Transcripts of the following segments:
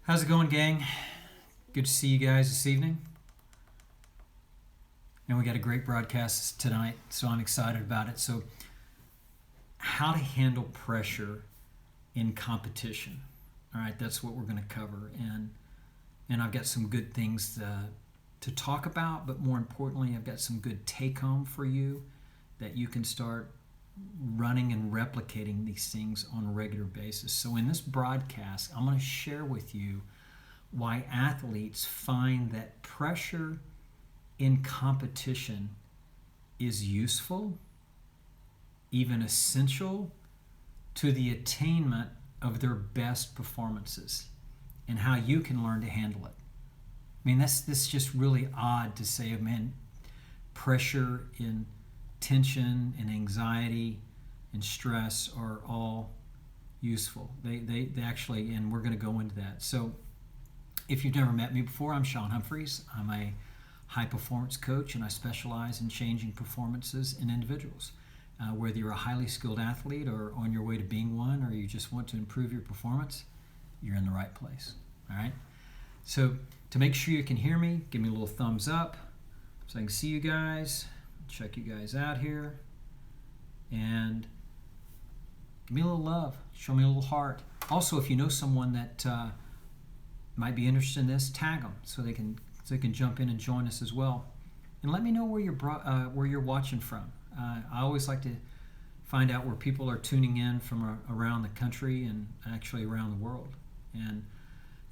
How's it going, gang? Good to see you guys this evening. And we got a great broadcast tonight, so I'm excited about it. So, how to handle pressure in competition. All right, that's what we're going to cover. And I've got some good things to talk about, but more importantly, I've got some good take home for you that you can start running and replicating these things on a regular basis. So in this broadcast, I'm going to share with you why athletes find that pressure in competition is useful, even essential to the attainment of their best performances, and how you can learn to handle it. I mean, that's just really odd to say, man, pressure in tension and anxiety and stress are all useful. They actually, and we're going to go into that. So if you've never met me before, I'm Sean Humphreys. I'm a high performance coach, and I specialize in changing performances in individuals. Whether you're a highly skilled athlete or on your way to being one, or you just want to improve your performance, you're in the right place. All right. So to make sure you can hear me, give me a little thumbs up so I can see you guys. Check you guys out here, and give me a little love. Show me a little heart. Also, if you know someone that might be interested in this, tag them so they can jump in and join us as well. And let me know where you're watching from. I always like to find out where people are tuning in from around the country and actually around the world. And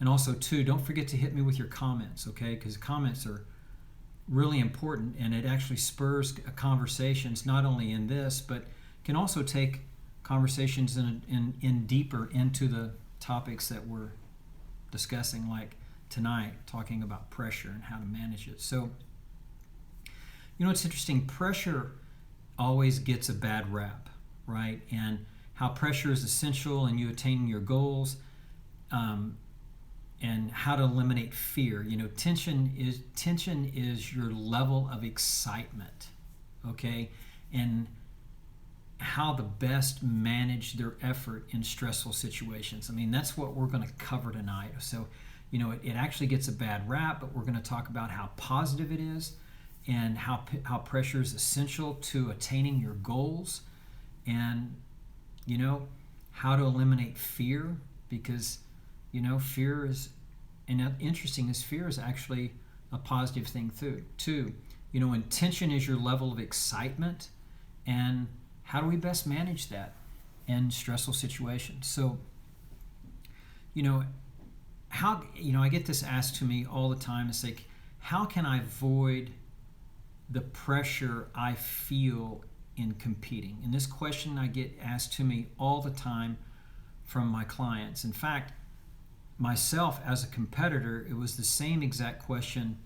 also too, don't forget to hit me with your comments, okay? Because comments are really important, and it actually spurs conversations not only in this, but can also take conversations in deeper into the topics that we're discussing, like tonight, talking about pressure and how to manage it. So, it's interesting. Pressure always gets a bad rap, right? And how pressure is essential in you attaining your goals, and how to eliminate fear. Tension is your level of excitement, okay? And how to best manage their effort in stressful situations. I mean, that's what we're going to cover tonight. So, it actually gets a bad rap, but we're going to talk about how positive it is, and how pressure is essential to attaining your goals, and how to eliminate fear, because fear is, and interesting is, fear is actually a positive thing too. And tension is your level of excitement, and how do we best manage that in stressful situations? So, how, I get this asked to me all the time. It's like, how can I avoid the pressure I feel in competing? And this question I get asked to me all the time from my clients. In fact, myself as a competitor, it was the same exact question,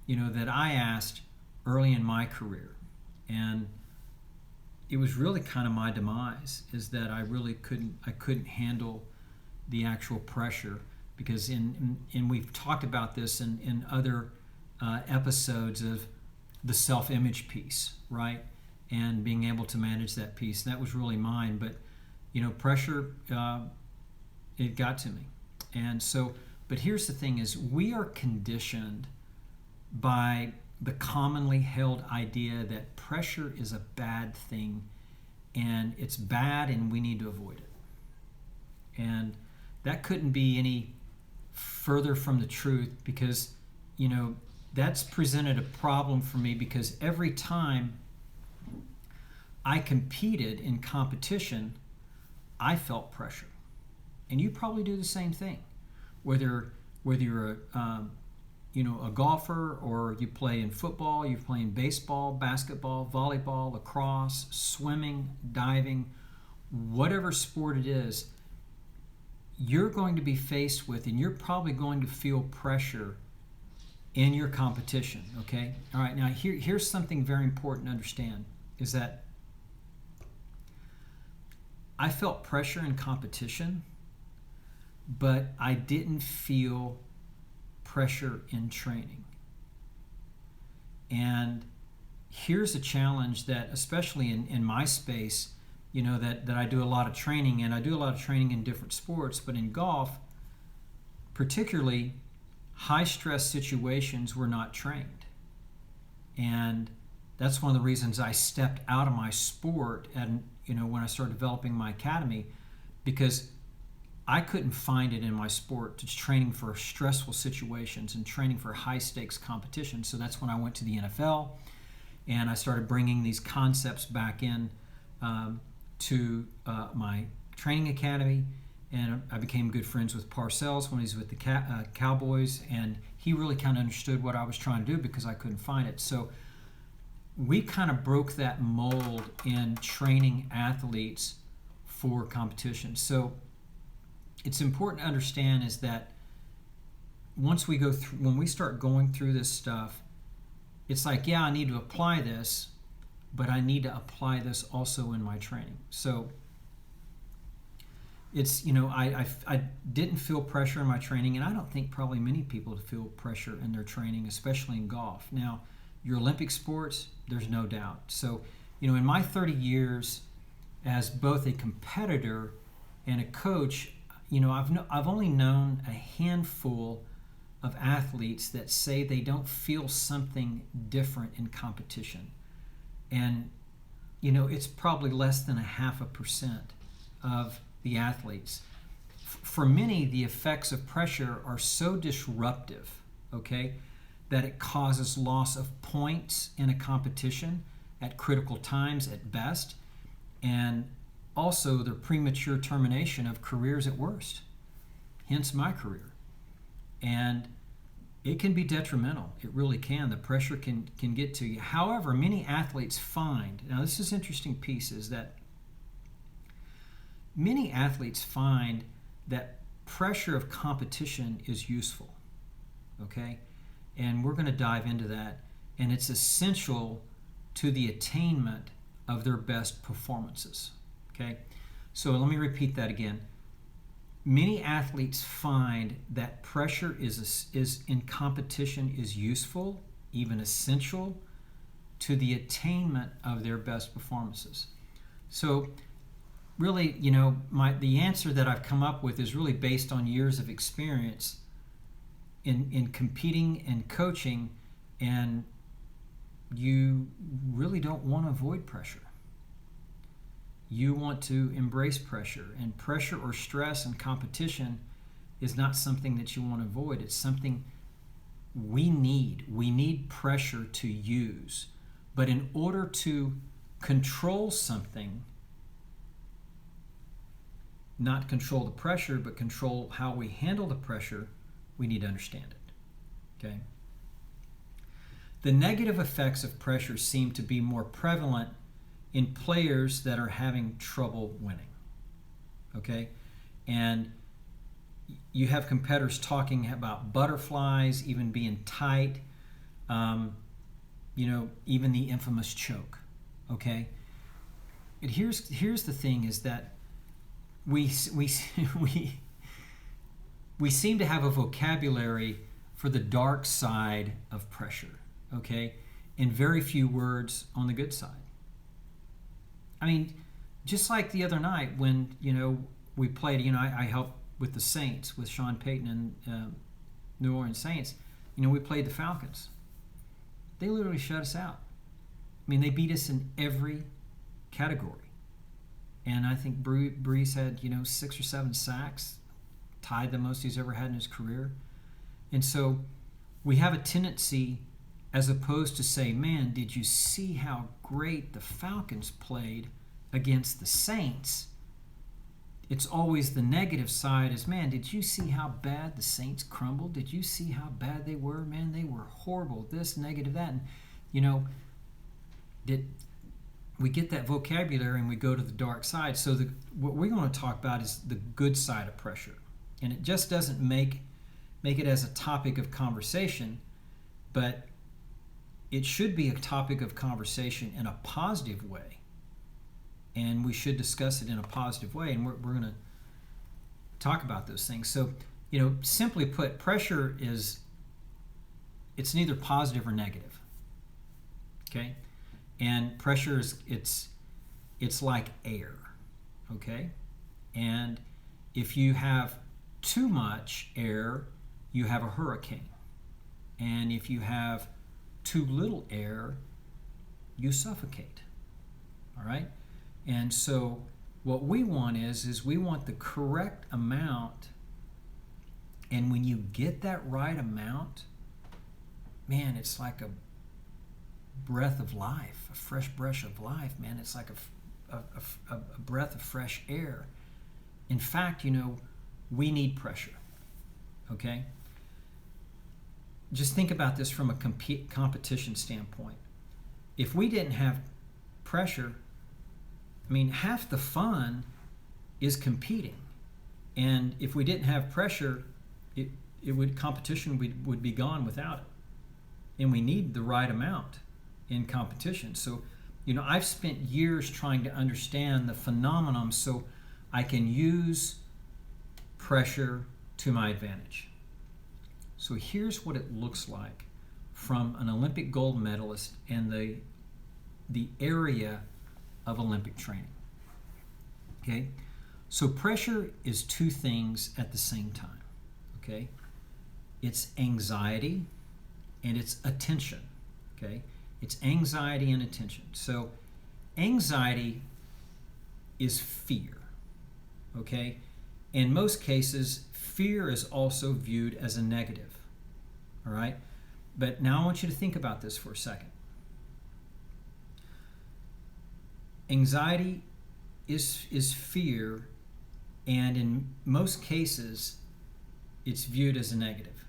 that I asked early in my career. And it was really kind of my demise, is that I really couldn't handle the actual pressure, because and we've talked about this in other episodes of the self-image piece, right? And being able to manage that piece. That was really mine, but pressure, it got to me. And so, but here's the thing is, we are conditioned by the commonly held idea that pressure is a bad thing, and it's bad and we need to avoid it. And that couldn't be any further from the truth, because, that's presented a problem for me, because every time I competed in competition, I felt pressure. And you probably do the same thing, whether you're a golfer, or you play in football, you play in baseball, basketball, volleyball, lacrosse, swimming, diving, whatever sport it is, you're going to be faced with, and you're probably going to feel pressure in your competition, okay? All right, now here's something very important to understand, is that I felt pressure in competition, but I didn't feel pressure in training. And here's a challenge that, especially in my space, that I do a lot of training, and I do a lot of training in different sports, but in golf, particularly high stress situations were not trained. And that's one of the reasons I stepped out of my sport and when I started developing my academy, because I couldn't find it in my sport to training for stressful situations and training for high stakes competition. So that's when I went to the NFL and I started bringing these concepts back in to my training academy. And I became good friends with Parcells when he was with the Cowboys, and he really kind of understood what I was trying to do because I couldn't find it. So we kind of broke that mold in training athletes for competition. So it's important to understand is that once we go through, when we start going through this stuff, it's like, yeah, I need to apply this, but I need to apply this also in my training. So it's, I didn't feel pressure in my training, and I don't think probably many people feel pressure in their training, especially in golf. Now, your Olympic sports, there's no doubt. So, in my 30 years as both a competitor and a coach, I've only known a handful of athletes that say they don't feel something different in competition. And, it's probably less than 0.5% of the athletes. For many, the effects of pressure are so disruptive, okay, that it causes loss of points in a competition at critical times at best, and also the premature termination of careers at worst, hence my career. And it can be detrimental. It really can. The pressure can get to you. However, many athletes find, now this is an interesting piece, is that many athletes find that pressure of competition is useful, okay? And we're going to dive into that. And it's essential to the attainment of their best performances, okay? So let me repeat that again. Many athletes find that pressure is in competition is useful, even essential, to the attainment of their best performances. So really, the answer that I've come up with is really based on years of experience in competing and coaching, and you really don't want to avoid pressure. You want to embrace pressure, and pressure or stress and competition is not something that you want to avoid. It's something we need. We need pressure to use. But in order to control something, not control the pressure, but control how we handle the pressure, we need to understand it, okay? The negative effects of pressure seem to be more prevalent in players that are having trouble winning, okay? And you have competitors talking about butterflies, even being tight, even the infamous choke, okay? And here's the thing is that we seem to have a vocabulary for the dark side of pressure, okay? And very few words on the good side. I mean, just like the other night when, we played, I helped with the Saints, with Sean Payton and New Orleans Saints. We played the Falcons. They literally shut us out. I mean, they beat us in every category. And I think Brees had, 6 or 7 sacks, tied the most he's ever had in his career. And so we have a tendency, as opposed to say, man, did you see how great the Falcons played against the Saints? It's always the negative side is, man, did you see how bad the Saints crumbled? Did you see how bad they were? Man, they were horrible, this, negative, that. And, we get that vocabulary and we go to the dark side. So what we're going to talk about is the good side of pressure. And it just doesn't make it as a topic of conversation, but it should be a topic of conversation in a positive way. And we should discuss it in a positive way. And we're going to talk about those things. So, simply put, pressure it's neither positive or negative. Okay? And pressure it's like air. Okay? And if you have too much air, you have a hurricane. And if you have too little air, you suffocate. All right? And so what we want is we want the correct amount. And when you get that right amount, man, it's like a breath of life, a fresh breath of life, man. It's like a breath of fresh air. In fact, we need pressure, okay? Just think about this from a competition standpoint. If we didn't have pressure, half the fun is competing. And if we didn't have pressure, competition would be gone without it. And we need the right amount in competition. So, I've spent years trying to understand the phenomenon so I can use pressure to my advantage. So here's what it looks like from an Olympic gold medalist and the area of Olympic training. Okay? So pressure is two things at the same time. Okay? It's anxiety and it's attention. Okay? It's anxiety and attention. So anxiety is fear. Okay? In most cases, fear is also viewed as a negative. All right? But now I want you to think about this for a second. Anxiety is fear, and in most cases, it's viewed as a negative.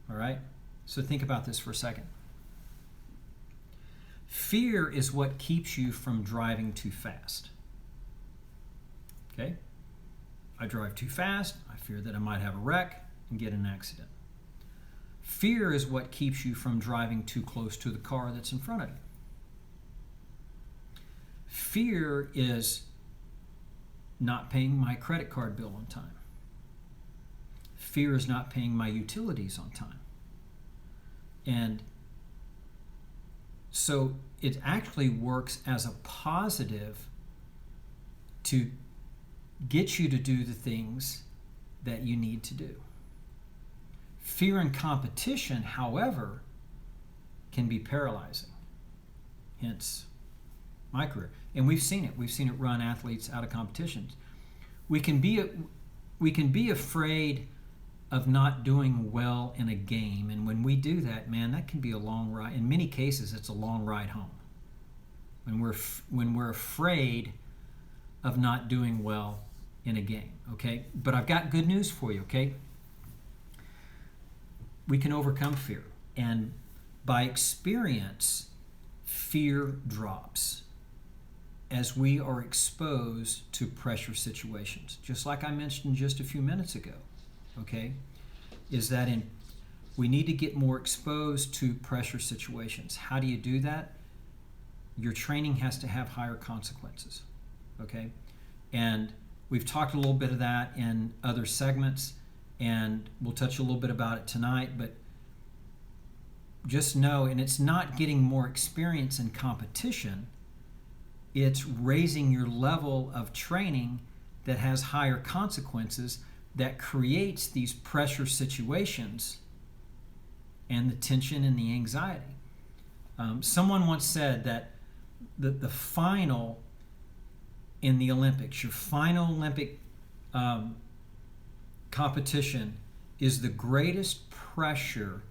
All right? So think about this for a second. Fear is what keeps you from driving too fast. Okay? I drive too fast, I fear that I might have a wreck and get in an accident. Fear is what keeps you from driving too close to the car that's in front of you. Fear is not paying my credit card bill on time. Fear is not paying my utilities on time. And so it actually works as a positive to get you to do the things that you need to do. Fear and competition, however, can be paralyzing. Hence, my career. And we've seen it. We've seen it run athletes out of competitions. We can be afraid of not doing well in a game, and when we do that, man, that can be a long ride. In many cases, it's a long ride home. When we're afraid of not doing well in a game, okay? But I've got good news for you, okay? We can overcome fear, and by experience, fear drops as we are exposed to pressure situations. Just like I mentioned just a few minutes ago, okay? Is that we need to get more exposed to pressure situations. How do you do that? Your training has to have higher consequences, okay? And we've talked a little bit of that in other segments, and we'll touch a little bit about it tonight, but just know, and it's not getting more experience in competition, it's raising your level of training that has higher consequences that creates these pressure situations and the tension and the anxiety. Someone once said that the final in the Olympics, your final Olympic competition is the greatest pressure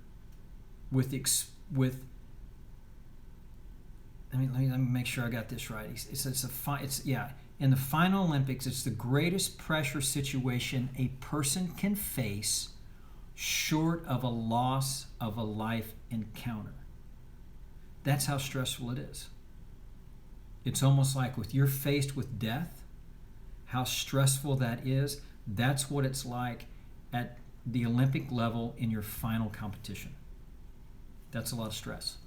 with let me make sure I got this right. In the final Olympics, it's the greatest pressure situation a person can face short of a loss of a life encounter. That's how stressful it is. It's almost like if you're faced with death, how stressful that is, that's what it's like at the Olympic level in your final competition. That's a lot of stress.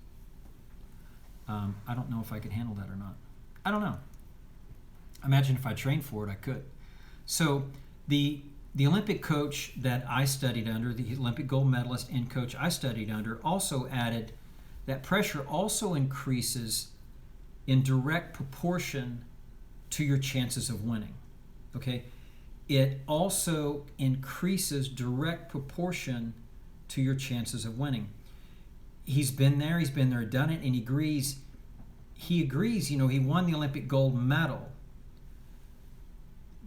I don't know if I could handle that or not. I don't know. Imagine if I trained for it, I could. So the Olympic coach that I studied under, the Olympic gold medalist and coach I studied under, also added that pressure also increases in direct proportion to your chances of winning. Okay? it also increases direct proportion to your chances of winning. He's been there, done it, and he agrees, he won the Olympic gold medal,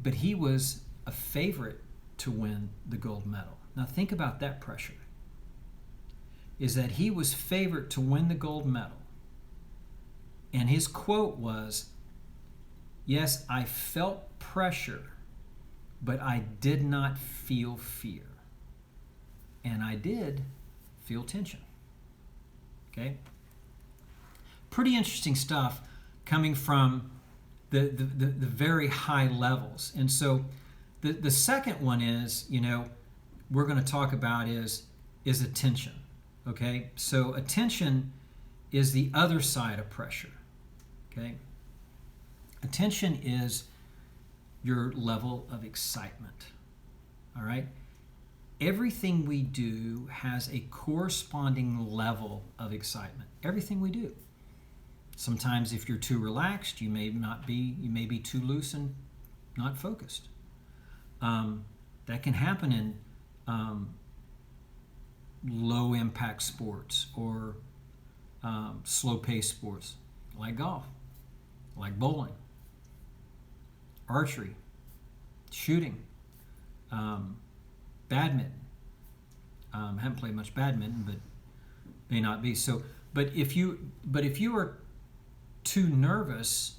but he was a favorite to win the gold medal. Now think about that pressure, is that he was favorite to win the gold medal. And his quote was, "Yes, I felt pressure, but I did not feel fear. And I did feel tension." Okay? Pretty interesting stuff coming from the very high levels. And so the second one is, we're going to talk about is attention. Okay? So attention is the other side of pressure. Okay? Attention is your level of excitement. All right? Everything we do has a corresponding level of excitement. Everything we do. Sometimes if you're too relaxed, you may be too loose and not focused. That can happen in low impact sports or slow paced sports like golf, like bowling, archery, shooting, badminton. Haven't played much badminton, but may not be so. But if you are too nervous,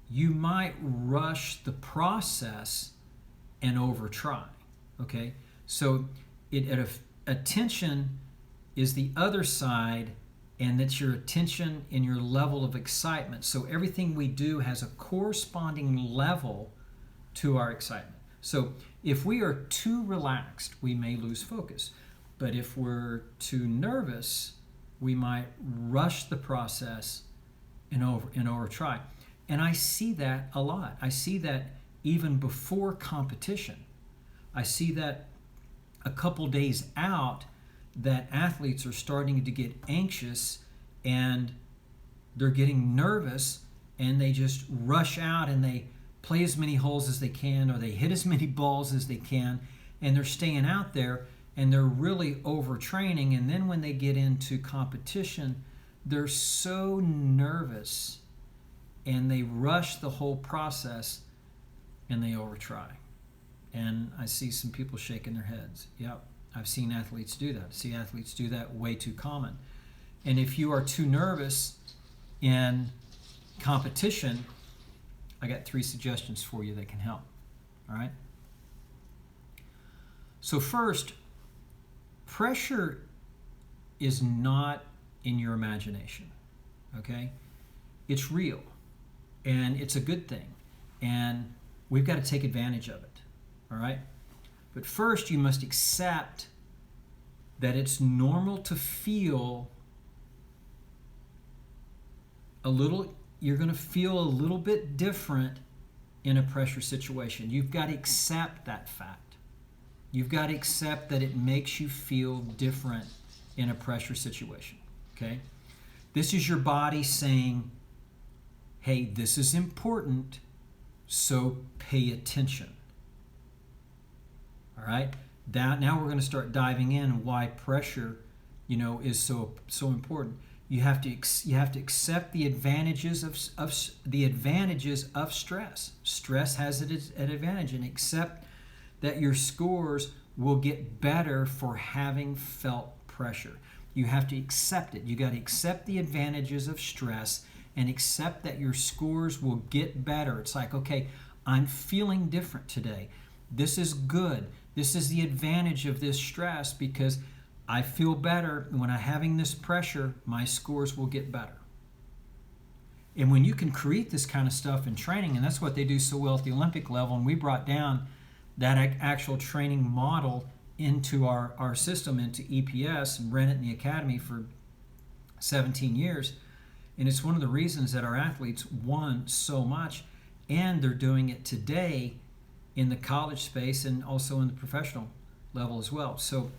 you might rush the process and overtry. Okay, so attention is the other side, and that's your attention and your level of excitement. So everything we do has a corresponding level to our excitement. So if we are too relaxed, we may lose focus. But if we're too nervous, we might rush the process and overtry. And I see that a lot. I see that even before competition. I see that a couple days out, that athletes are starting to get anxious and they're getting nervous, and they just rush out and they play as many holes as they can, or they hit as many balls as they can, and they're staying out there and they're really overtraining. And then when they get into competition, they're so nervous and they rush the whole process and they overtry. And I see some people shaking their heads. Yep, I've seen athletes do that. I see athletes do that way too common. And if you are too nervous in competition, I got 3 suggestions for you that can help. All right? So first, pressure is not in your imagination. Okay? It's real. And it's a good thing. And we've got to take advantage of it. All right? But first, you must accept that it's normal to feel you're going to feel a little bit different in a pressure situation. You've got to accept that fact. You've got to accept that it makes you feel different in a pressure situation. Okay? This is your body saying, hey, this is important, so pay attention. All right? Now we're going to start diving in why pressure, is so important. You have to accept the advantages of stress. Stress has an advantage, and accept that your scores will get better for having felt pressure. You have to accept it. You got to accept the advantages of stress and accept that your scores will get better. It's like, okay, I'm feeling different today. This is good. This is the advantage of this stress, because I feel better when I'm having this pressure, my scores will get better. And when you can create this kind of stuff in training, and that's what they do so well at the Olympic level, and we brought down that actual training model into our system, into EPS, and ran it in the academy for 17 years. And it's one of the reasons that our athletes won so much, and they're doing it today in the college space and also in the professional level as well. So,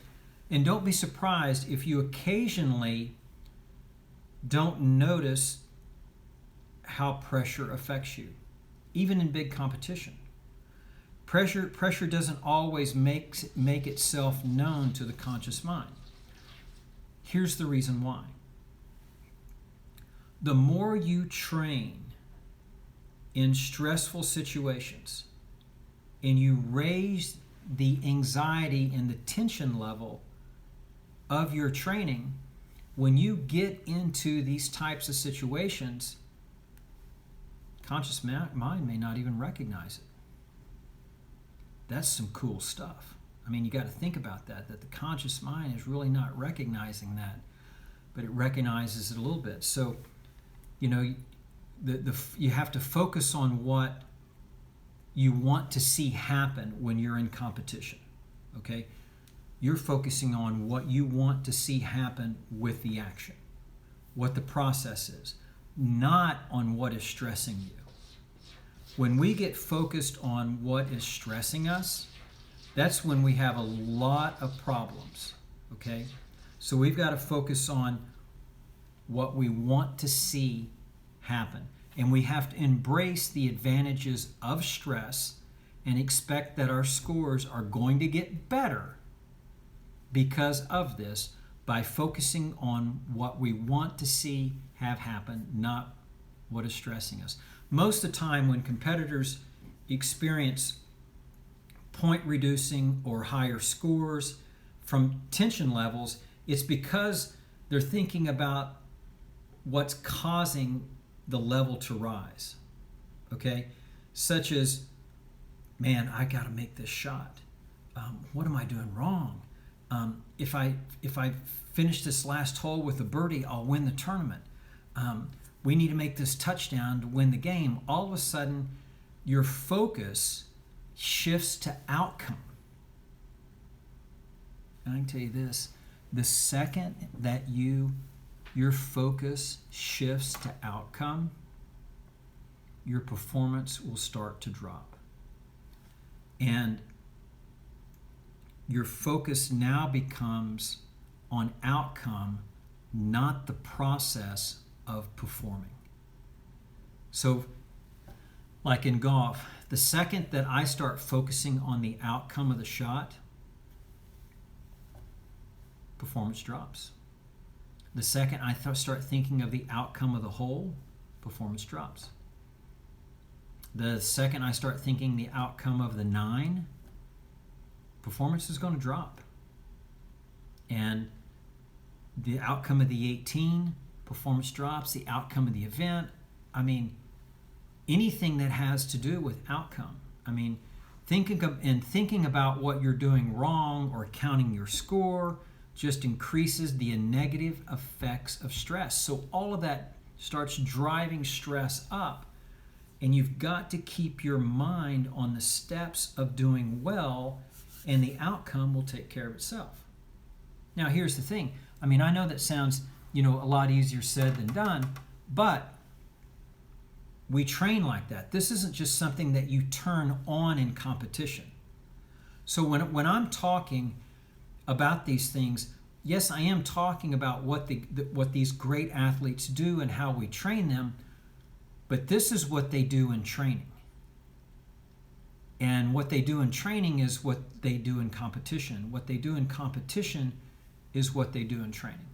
and don't be surprised if you occasionally don't notice how pressure affects you, even in big competition. Pressure doesn't always make itself known to the conscious mind. Here's the reason why. The more you train in stressful situations and you raise the anxiety and the tension level of your training, when you get into these types of situations, conscious mind may not even recognize it. That's some cool stuff. I mean, you got to think about that the conscious mind is really not recognizing that, but it recognizes it a little bit. So, you have to focus on what you want to see happen when you're in competition, okay? You're focusing on what you want to see happen with the action, what the process is, not on what is stressing you. When we get focused on what is stressing us, that's when we have a lot of problems, okay? So we've got to focus on what we want to see happen. And we have to embrace the advantages of stress and expect that our scores are going to get better because of this by focusing on what we want to see have happen, not what is stressing us. Most of the time when competitors experience point reducing or higher scores from tension levels, it's because they're thinking about what's causing the level to rise, okay? Such as, man, I got to make this shot. What am I doing wrong? If I finish this last hole with a birdie, I'll win the tournament. We need to make this touchdown to win the game. All of a sudden, your focus shifts to outcome. And I can tell you this, the second that your focus shifts to outcome, your performance will start to drop. And your focus now becomes on outcome, not the process of performing. So, like in golf, the second that I start focusing on the outcome of the shot, performance drops. The second I start thinking of the outcome of the hole, performance drops. The second I start thinking the outcome of the 9, performance is going to drop. And the outcome of the 18, performance drops. The outcome of the event, I mean, anything that has to do with outcome. I mean, thinking about what you're doing wrong or counting your score just increases the negative effects of stress. So all of that starts driving stress up, and you've got to keep your mind on the steps of doing well, and the outcome will take care of itself. Now, here's the thing. I mean, I know that sounds, a lot easier said than done, but we train like that. This isn't just something that you turn on in competition. So when I'm talking about these things, yes, I am talking about what these great athletes do and how we train them, but this is what they do in training. And what they do in training is what they do in competition. What they do in competition is what they do in training.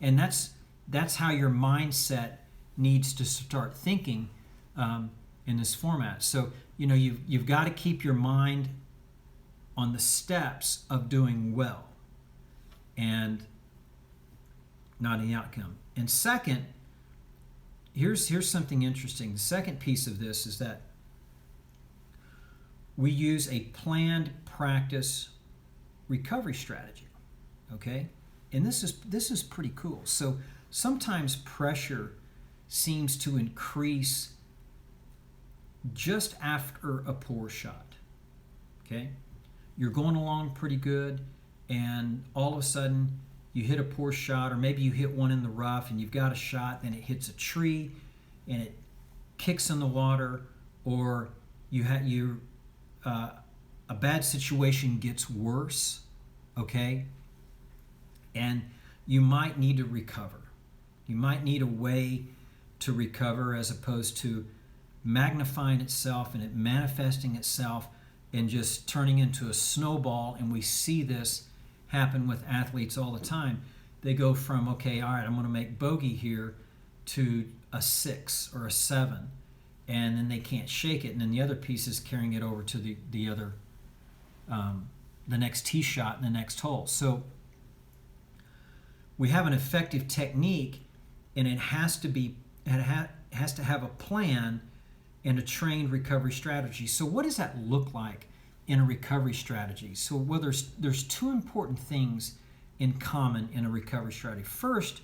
And that's how your mindset needs to start thinking in this format. So, you've got to keep your mind on the steps of doing well and not in the outcome. And second, here's something interesting. The second piece of this is that we use a planned practice recovery strategy, okay? And this is pretty cool. So sometimes pressure seems to increase just after a poor shot, okay? You're going along pretty good, and all of a sudden you hit a poor shot, or maybe you hit one in the rough and you've got a shot, then it hits a tree and it kicks in the water, or a bad situation gets worse, okay? And you might need to recover. You might need a way to recover, as opposed to magnifying itself and it manifesting itself and just turning into a snowball. And we see this happen with athletes all the time. They go from, okay, all right, I'm going to make bogey here, to a 6 or a 7, and then they can't shake it, and then the other piece is carrying it over to the other, the next tee shot in the next hole. So we have an effective technique, and it has to have a plan and a trained recovery strategy. So what does that look like in a recovery strategy? So there's two important things in common in a recovery strategy. First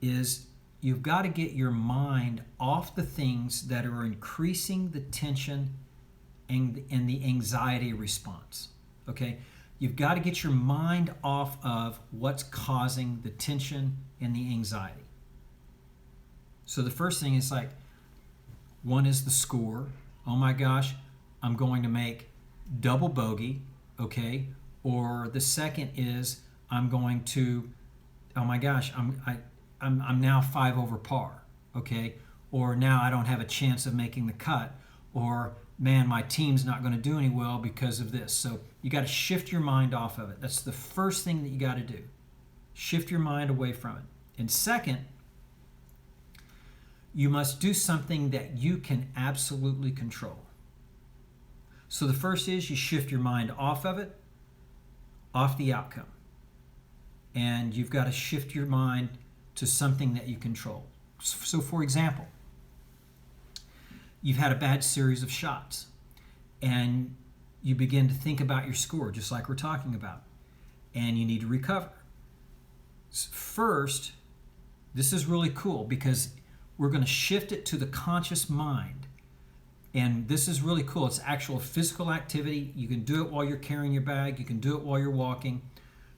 is you've got to get your mind off the things that are increasing the tension and the anxiety response. Okay? You've got to get your mind off of what's causing the tension and the anxiety. So the first thing is like, one is the score. Oh my gosh, I'm going to make double bogey, okay? Or the second is I'm going to, oh my gosh, I'm now 5 over par, okay? Or now I don't have a chance of making the cut. Or man, my team's not going to do any well because of this. So you got to shift your mind off of it. That's the first thing that you got to do. Shift your mind away from it. And second, you must do something that you can absolutely control. So the first is you shift your mind off of it, off the outcome. And you've got to shift your mind to something that you control. So for example, you've had a bad series of shots and you begin to think about your score, just like we're talking about, and you need to recover. First, this is really cool because we're going to shift it to the conscious mind. And this is really cool. It's actual physical activity. You can do it while you're carrying your bag. You can do it while you're walking.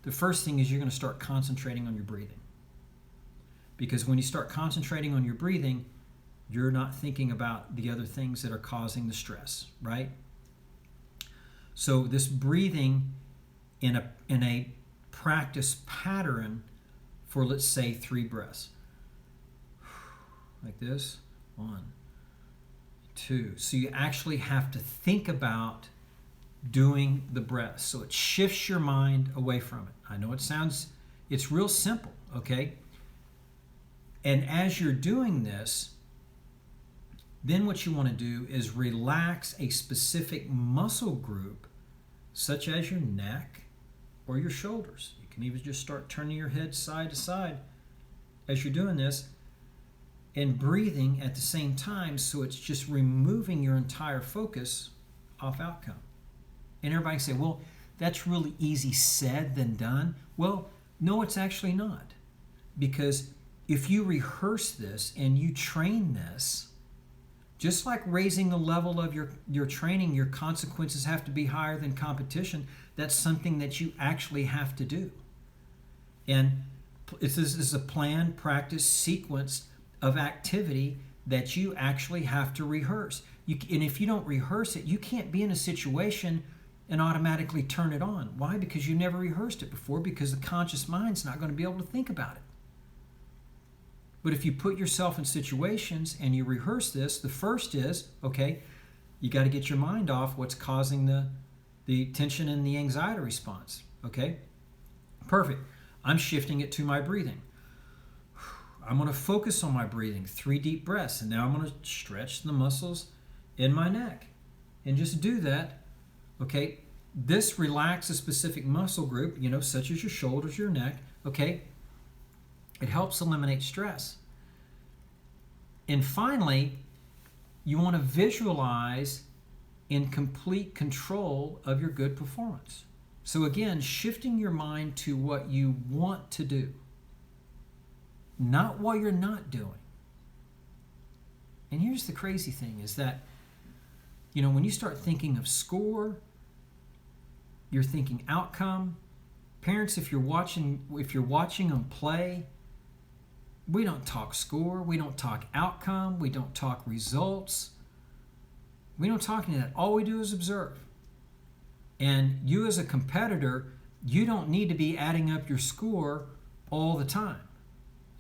The first thing is you're going to start concentrating on your breathing. Because when you start concentrating on your breathing, you're not thinking about the other things that are causing the stress, right? So this breathing in a practice pattern for, let's say, 3 breaths. Like this, 1, 2. So you actually have to think about doing the breath. So it shifts your mind away from it. I know it's real simple, okay? And as you're doing this, then what you want to do is relax a specific muscle group, such as your neck or your shoulders. You can even just start turning your head side to side as you're doing this, and breathing at the same time, so it's just removing your entire focus off outcome. And everybody can say, well, that's really easy said than done. Well, no, it's actually not. Because if you rehearse this and you train this, just like raising the level of your training, your consequences have to be higher than competition. That's something that you actually have to do. And this is a planned practice sequence of activity that you actually have to rehearse. And if you don't rehearse it, you can't be in a situation and automatically turn it on. Why? Because you never rehearsed it before, because the conscious mind's not going to be able to think about it. But if you put yourself in situations and you rehearse this, the first is, okay, you got to get your mind off what's causing the tension and the anxiety response. Okay? Perfect. I'm shifting it to my breathing. I'm going to focus on my breathing, 3 deep breaths, and now I'm going to stretch the muscles in my neck. And just do that, okay? This relaxes a specific muscle group, such as your shoulders, your neck, okay? It helps eliminate stress. And finally, you want to visualize in complete control of your good performance. So again, shifting your mind to what you want to do, not what you're not doing. And here's the crazy thing is that, when you start thinking of score, you're thinking outcome. Parents, if you're watching them play, we don't talk score, we don't talk outcome, we don't talk results. We don't talk any of that. All we do is observe. And you as a competitor, you don't need to be adding up your score all the time.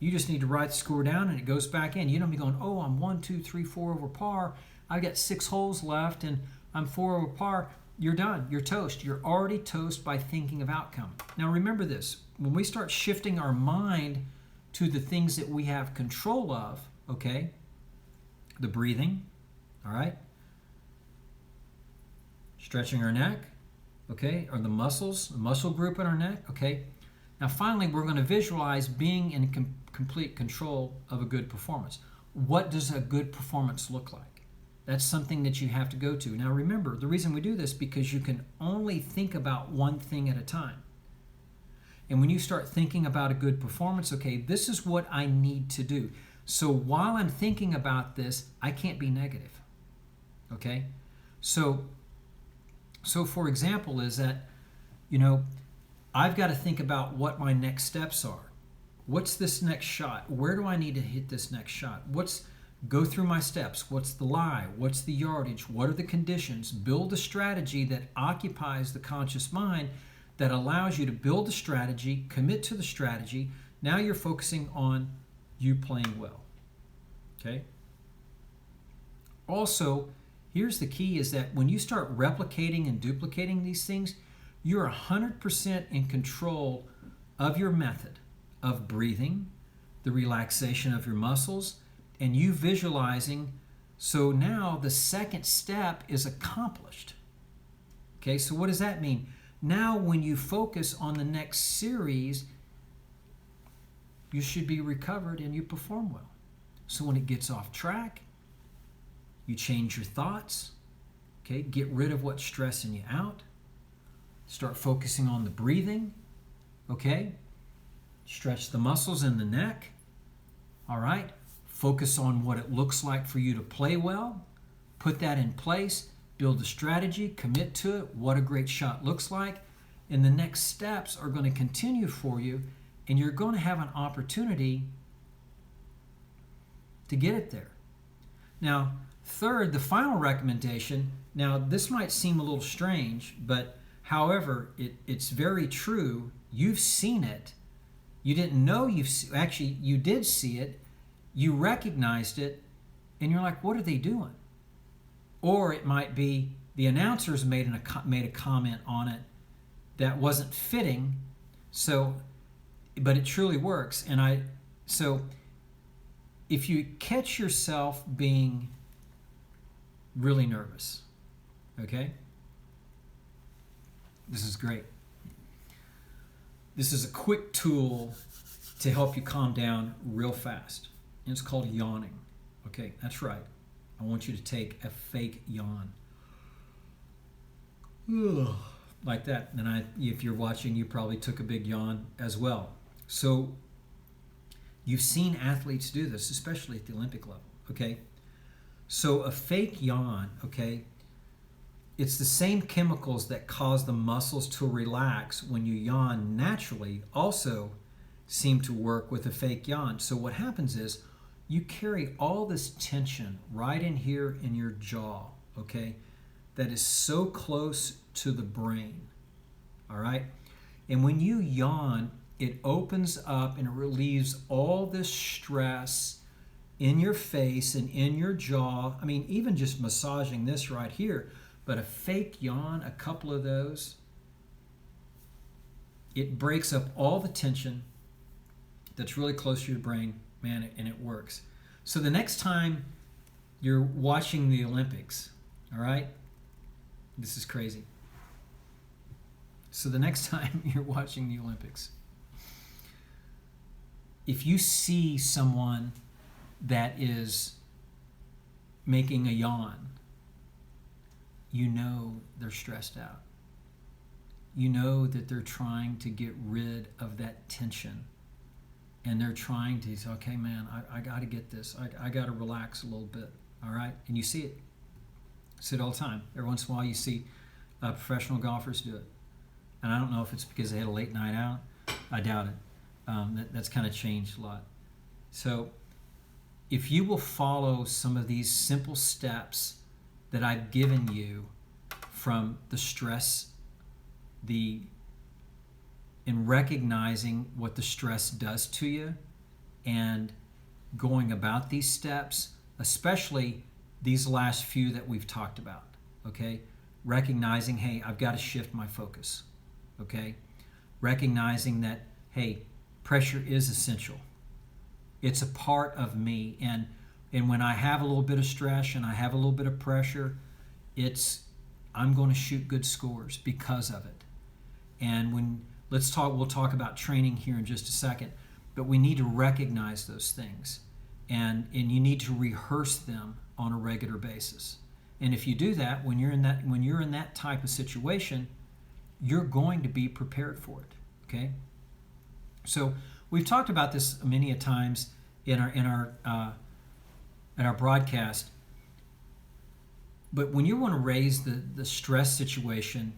You just need to write the score down and it goes back in. You don't be going, oh, I'm 1, 2, 3, 4 over par. I've got 6 holes left and I'm 4 over par, you're done. You're toast. You're already toast by thinking of outcome. Now remember this. When we start shifting our mind to the things that we have control of, okay, the breathing, all right, stretching our neck, okay, or the muscles, the muscle group in our neck, okay. Now finally, we're going to visualize being in complete control of a good performance. What does a good performance look like? That's something that you have to go to. Now remember, the reason we do this because you can only think about one thing at a time. And when you start thinking about a good performance, okay, this is what I need to do. So while I'm thinking about this, I can't be negative. Okay? So for example, is that, I've got to think about what my next steps are. What's this next shot? Where do I need to hit this next shot? Go through my steps. What's the lie? What's the yardage? What are the conditions? Build a strategy that occupies the conscious mind that allows you to build a strategy, commit to the strategy. Now you're focusing on you playing well. Okay? Also, here's the key is that when you start replicating and duplicating these things, you're 100% in control of your method of breathing, the relaxation of your muscles, and you visualizing. So now the second step is accomplished. Okay, so what does that mean? Now when you focus on the next series, you should be recovered and you perform well. So when it gets off track, you change your thoughts, okay? Get rid of what's stressing you out. Start focusing on the breathing, okay? Stretch the muscles in the neck, all right? Focus on what it looks like for you to play well. Put that in place. Build a strategy. Commit to it. What a great shot looks like. And the next steps are going to continue for you, and you're going to have an opportunity to get it there. Now, third, the final recommendation. Now, this might seem a little strange, but however, it's very true. You've seen it. You didn't know you did see it. You recognized it, and you're like, what are they doing? Or it might be the announcers made a comment on it that wasn't fitting. So, but it truly works. So if you catch yourself being really nervous, okay? This is great. This is a quick tool to help you calm down real fast. And it's called yawning. Okay, that's right. I want you to take a fake yawn. Like that. And if you're watching, you probably took a big yawn as well. So you've seen athletes do this, especially at the Olympic level. Okay? So a fake yawn, okay, it's the same chemicals that cause the muscles to relax when you yawn naturally also seem to work with a fake yawn. So what happens is you carry all this tension right in here in your jaw, okay, that is so close to the brain, all right? And when you yawn, it opens up and it relieves all this stress in your face and in your jaw. I mean, even just massaging this right here, but a fake yawn, a couple of those, it breaks up all the tension that's really close to your brain, man, and it works. So the next time you're watching the Olympics, all right, this is crazy. So the next time you're watching the Olympics, if you see someone that is making a yawn, you know they're stressed out. You know that they're trying to get rid of that tension. And they're trying to say, okay, man, I got to get this. I got to relax a little bit, all right? And you see it. See it all the time. Every once in a while you see professional golfers do it. And I don't know if it's because they had a late night out. I doubt it. That's kind of changed a lot. So if you will follow some of these simple steps that I've given you from the stress, in recognizing what the stress does to you and going about these steps, especially these last few that we've talked about, okay? Recognizing, hey, I've got to shift my focus, okay? Recognizing that, hey, pressure is essential. It's a part of me, and when I have a little bit of stress and I have a little bit of pressure, I'm going to shoot good scores because of it. And we'll talk about training here in just a second, but we need to recognize those things, and you need to rehearse them on a regular basis. And if you do that, when you're in that type of situation, you're going to be prepared for it. Okay. So we've talked about this many a times in our broadcast. But when you want to raise the stress situation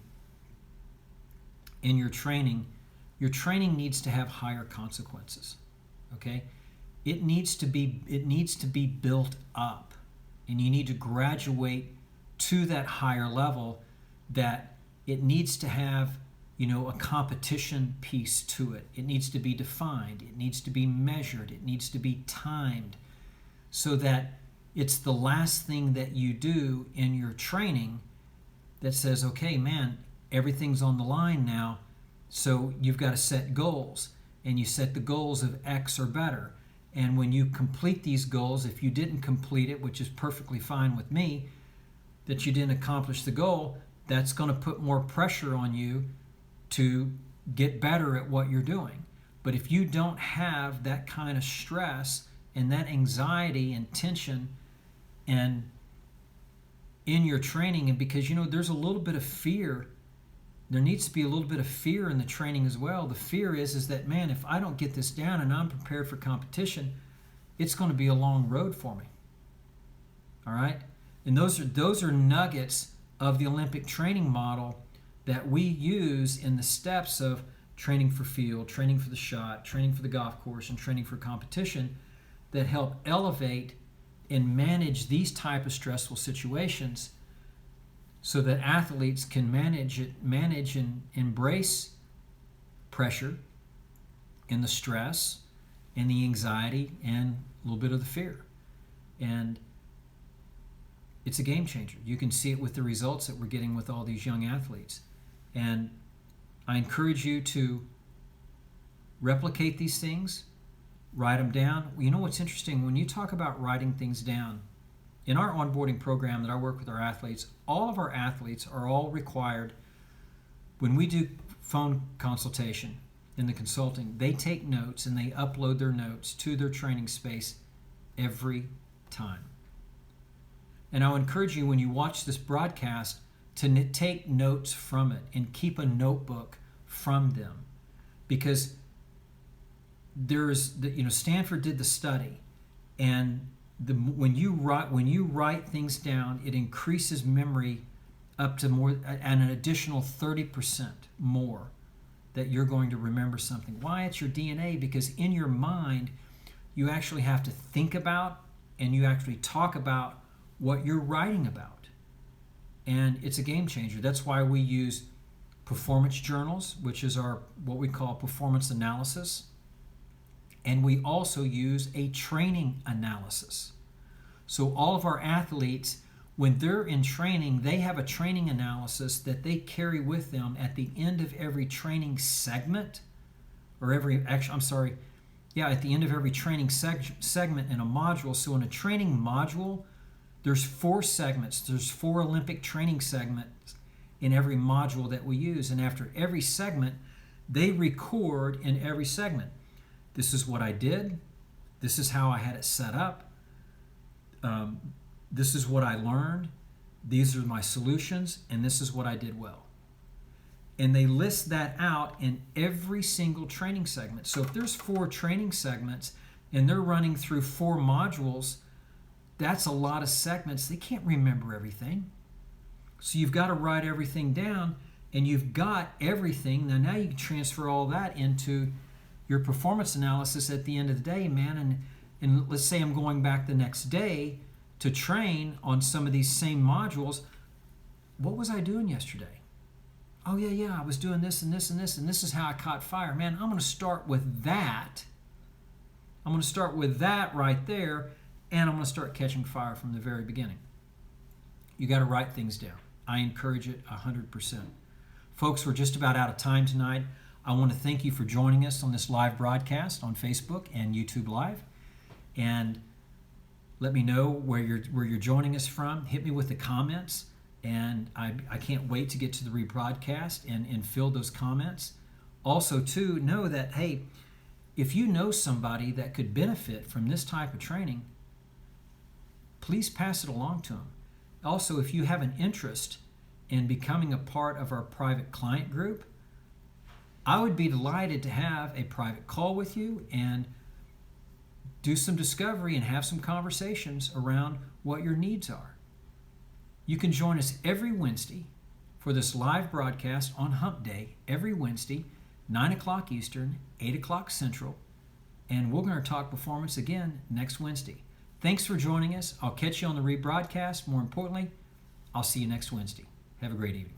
in your training needs to have higher consequences. Okay. It needs to be built up, and you need to graduate to that higher level. That it needs to have, a competition piece to it. It needs to be defined. It needs to be measured. It needs to be timed, so that it's the last thing that you do in your training that says, okay, man, everything's on the line now. So you've got to set goals, and you set the goals of X or better. And when you complete these goals, if you didn't complete it, which is perfectly fine with me, that you didn't accomplish the goal, that's going to put more pressure on you to get better at what you're doing. But if you don't have that kind of stress and that anxiety and tension and in your training, and because there's a little bit of fear, there needs to be a little bit of fear in the training as well. The fear is that, man, if I don't get this down and I'm prepared for competition, it's going to be a long road for me. All right? And those are nuggets of the Olympic training model that we use in the steps of training for field, training for the shot, training for the golf course, and training for competition, that help elevate and manage these type of stressful situations, so that athletes can manage and embrace pressure and the stress and the anxiety and a little bit of the fear. And it's a game changer. You can see it with the results that we're getting with all these young athletes. And I encourage you to replicate these things, write them down. You know what's interesting? When you talk about writing things down, in our onboarding program that I work with our athletes, all of our athletes are all required, when we do phone consultation in the consulting, they take notes and they upload their notes to their training space every time. And I'll encourage you, when you watch this broadcast, to take notes from it and keep a notebook from them, because Stanford did the study, and when you write things down, it increases memory up to more, and an additional 30% more, that you're going to remember something. Why? It's your DNA, because in your mind you actually have to think about and you actually talk about what you're writing about. And it's a game changer. That's why we use performance journals, which is what we call performance analysis. And we also use a training analysis. So all of our athletes, when they're in training, they have a training analysis that they carry with them at the end of every training segment, at the end of every training segment in a module. So in a training module, there's 4 segments. There's 4 Olympic training segments in every module that we use. And after every segment, they record in every segment, this is what I did, this is how I had it set up, this is what I learned, these are my solutions, and this is what I did well. And they list that out in every single training segment. So if there's 4 training segments and they're running through 4 modules, that's a lot of segments. They can't remember everything. So you've got to write everything down, and you've got everything. Now you can transfer all that into your performance analysis at the end of the day, man. And let's say I'm going back the next day to train on some of these same modules. What was I doing yesterday? Oh, yeah, I was doing this and this and this, and this is how I caught fire. Man, I'm going to start with that. I'm going to start with that right there, and I'm going to start catching fire from the very beginning. You got to write things down. I encourage it 100%. Folks, we're just about out of time tonight. I want to thank you for joining us on this live broadcast on Facebook and YouTube Live. And let me know where you're joining us from. Hit me with the comments. And I can't wait to get to the rebroadcast and fill those comments. Also, too, know that, hey, if you know somebody that could benefit from this type of training, please pass it along to them. Also, if you have an interest in becoming a part of our private client group, I would be delighted to have a private call with you and do some discovery and have some conversations around what your needs are. You can join us every Wednesday for this live broadcast on Hump Day, every Wednesday, 9 o'clock Eastern, 8 o'clock Central, and we're going to talk performance again next Wednesday. Thanks for joining us. I'll catch you on the rebroadcast. More importantly, I'll see you next Wednesday. Have a great evening.